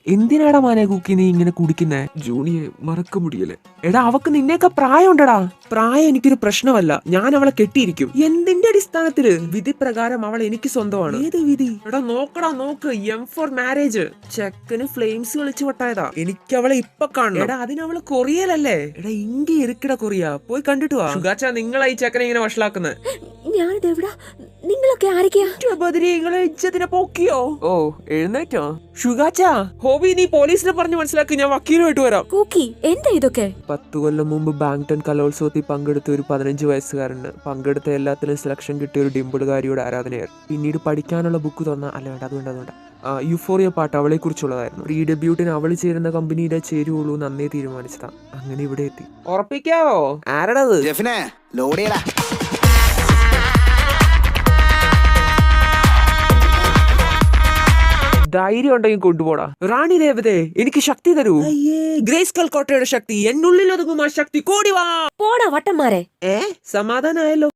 എന്തിനാടാ മാനെ കുക്കി നീ ഇങ്ങനെ കുടിക്കുന്നേ? ജൂണിയെ മറക്ക മുടിയല്ലേ? എടാ അവക്ക് നിന്നേക്കാ പ്രായം ഉണ്ടടാ. പ്രായം എനിക്കൊരു പ്രശ്നമല്ല, ഞാൻ അവളെ കെട്ടിയിരിക്കും. എന്തിന്റെ അടിസ്ഥാനത്തില്? വിധി പ്രകാരം അവൾ എനിക്ക് സ്വന്തമാണ്. ഏത് വിധി? എടാ നോക്കടാ നോക്ക്, എം ഫോർ മാരേജ്. ചെക്കന് ഫ്ലെയിംസ് കളിച്ചു വിട്ടായതാ. എനിക്ക് അവളെ ഇപ്പൊ കാണണം. എടാ അതിന് അവള് കൊറിയലല്ലേ? എടാ ഇങ്കി ഇരിക്കട കൊറിയ, പോയി കണ്ടിട്ട് വാ. ഷുഗാച്ച നിങ്ങളാ ഈ ചെക്കനെ ഇങ്ങനെ വഷളാക്കുന്നത്. ഞാനിതെവിടാ? നിങ്ങളൊക്കെ ആരൊക്കെയാ? നിങ്ങളെ ഇജ്ജത്തിനെ പോക്കിയോ? ഓ എഴുന്നേറ്റോ? ഷുഗാച്ച ഹോബി നീ പോലീസിനെ പറഞ്ഞ് മനസ്സിലാക്കി, ഞാൻ വക്കീലുമായിട്ട് വരാം. കൂക്കി എന്താ ഇതൊക്കെ? 10 കൊല്ലം മുമ്പ് ബാങ്ക്ടൺ കലോത്സവത്തിൽ പങ്കെടുത്ത ഒരു 15 വയസ്സുകാരന് പങ്കെടുത്ത എല്ലാത്തിനും സെലക്ഷൻ കിട്ടിയ ഒരു ഡിംപിളുകാരിയുടെ ആരാധനയായിരുന്നു. പിന്നീട് പഠിക്കാനുള്ള ബുക്ക് തന്ന അല്ല വേണ്ട അതുകൊണ്ട് യുഫോറിയ പാട്ട് അവളെ കുറിച്ചുള്ളതായിരുന്നു. പ്രീ ഡെബ്യൂട്ടിന് അവൾ ചേരുന്ന കമ്പനിയിലെ ചേരുവുള്ളൂ നന്നേ തീരുമാനിച്ചതാ. അങ്ങനെ ഇവിടെ എത്തി. ഉറപ്പിക്കാവോ? ആരടത്? ധൈര്യം ഉണ്ടെങ്കിൽ കൊണ്ടുപോടാ. റാണി ദേവതേ എനിക്ക് ശക്തി തരൂ. ഗ്രേസ് കൽക്കോട്ടയുടെ ശക്തി എന്നുള്ളിൽ ഒതുങ്ങും. ആ ശക്തി കോടി വാ. പോടാ വട്ടന്മാരെ. സമാധാനായല്ലോ.